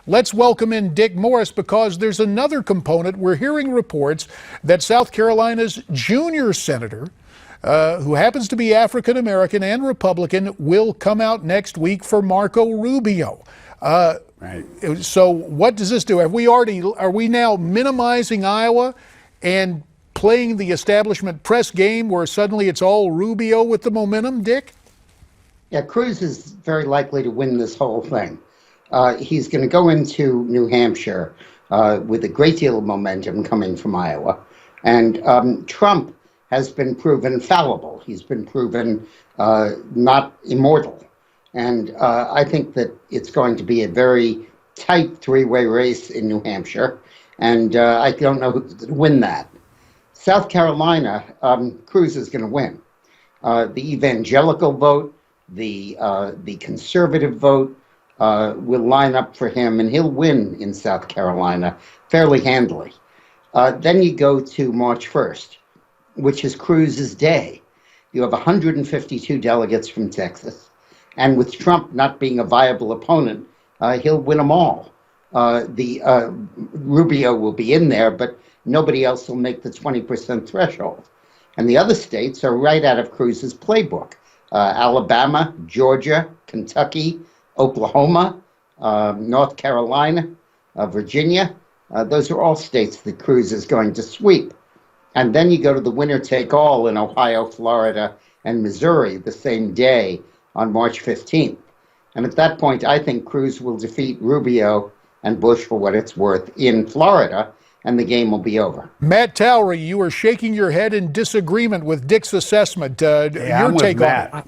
Let's welcome in Dick Morris because there's another component. We're hearing reports that South Carolina's junior senator, who happens to be African American and Republican, will come out next week for Marco Rubio. Right. So what does this do? Are we now minimizing Iowa and playing the establishment press game where suddenly it's all Rubio with the momentum, Dick? Yeah, Cruz is very likely to win this whole thing. He's going to go into New Hampshire with a great deal of momentum coming from Iowa. And Trump has been proven fallible. He's been proven not immortal. And I think that it's going to be a very tight three-way race in New Hampshire. And I don't know who's going to win that. South Carolina, Cruz is going to win. The evangelical vote, the conservative vote, will line up for him, and he'll win in South Carolina fairly handily. Then you go to March 1st, which is Cruz's day. You have 152 delegates from Texas, and with Trump not being a viable opponent, he'll win them all. Rubio will be in there, but nobody else will make the 20% threshold. And the other states are right out of Cruz's playbook. Alabama, Georgia, Kentucky, Oklahoma, North Carolina, Virginia. Those are all states that Cruz is going to sweep. And then you go to the winner-take-all in Ohio, Florida, and Missouri the same day on March 15th. And at that point, I think Cruz will defeat Rubio and Bush, for what it's worth, in Florida, and the game will be over. Matt Towery, you are shaking your head in disagreement with Dick's assessment. Your take on it.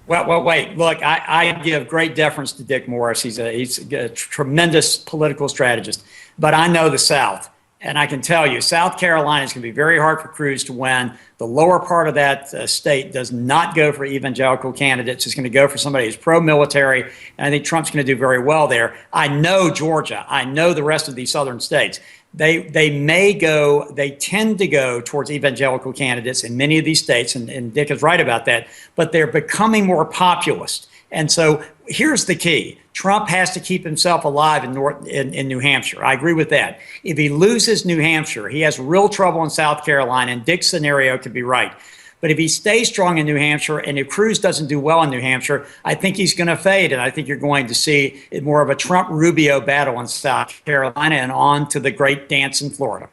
Well, wait. Look, I give great deference to Dick Morris. He's a tremendous political strategist. But I know the South, and I can tell you, South Carolina is going to be very hard for Cruz to win. The lower part of that state does not go for evangelical candidates. It's going to go for somebody who's pro-military, and I think Trump's going to do very well there. I know Georgia. I know the rest of these southern states. They tend to go towards evangelical candidates in many of these states, and Dick is right about that, but they're becoming more populist. And so here's the key. Trump has to keep himself alive in New Hampshire. I agree with that. If he loses New Hampshire, he has real trouble in South Carolina, and Dick's scenario could be right. But if he stays strong in New Hampshire, and if Cruz doesn't do well in New Hampshire, I think he's going to fade. And I think you're going to see more of a Trump-Rubio battle in South Carolina and on to the great dance in Florida.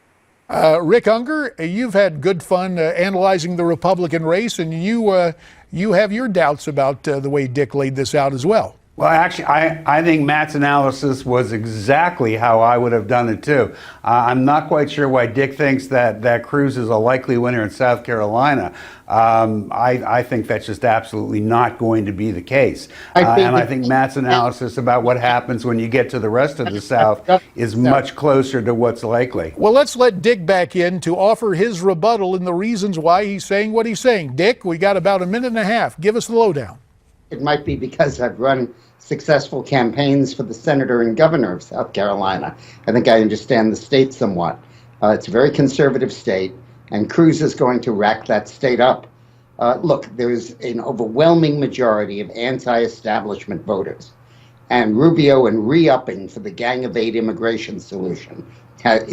Rick Unger, you've had good fun analyzing the Republican race, and you have your doubts about the way Dick laid this out as well. Well, actually, I think Matt's analysis was exactly how I would have done it, too. I'm not quite sure why Dick thinks that Cruz is a likely winner in South Carolina. I think that's just absolutely not going to be the case. And I think Matt's analysis about what happens when you get to the rest of the South is much closer to what's likely. Well, let's let Dick back in to offer his rebuttal and the reasons why he's saying what he's saying. Dick, we got about a minute and a half. Give us the lowdown. It might be because I've run successful campaigns for the senator and governor of South Carolina. I think I understand the state somewhat. It's a very conservative state, and Cruz is going to rack that state up. Look, there's an overwhelming majority of anti-establishment voters, and Rubio and re-upping for the Gang of Eight immigration solution,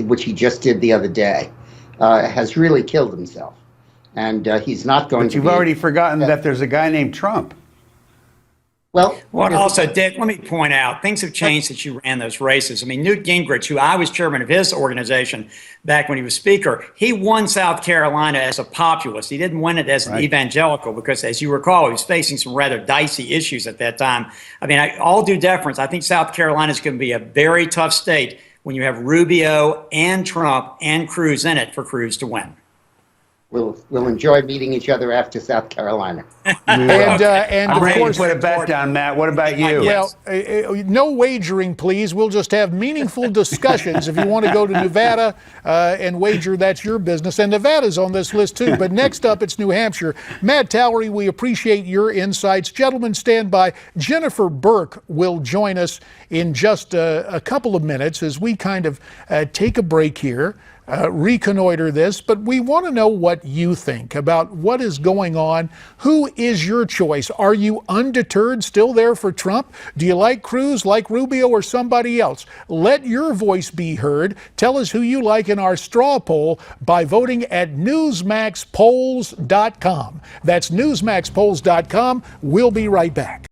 which he just did the other day, has really killed himself. And he's not going to. But you've already forgotten that there's a guy named Trump. Well, also, Dick, let me point out, things have changed since you ran those races. I mean, Newt Gingrich, who I was chairman of his organization back when he was speaker, he won South Carolina as a populist. He didn't win it as an evangelical because, as you recall, he was facing some rather dicey issues at that time. I mean, all due deference, I think South Carolina is going to be a very tough state when you have Rubio and Trump and Cruz in it for Cruz to win. We'll enjoy meeting each other after South Carolina. And I'm of ready course, to put a bet down, Matt. What about you? Well, no wagering, please. We'll just have meaningful discussions. If you want to go to Nevada and wager, that's your business. And Nevada's on this list, too. But next up, it's New Hampshire. Matt Towery, we appreciate your insights. Gentlemen, stand by. Jennifer Burke will join us in just a couple of minutes as we kind of take a break here. reconnoiter this, but we want to know what you think about what is going on. Who is your choice? Are you undeterred, still there for Trump? Do you like Cruz, like Rubio, or somebody else? Let your voice be heard. Tell us who you like in our straw poll by voting at newsmaxpolls.com. That's newsmaxpolls.com. We'll be right back.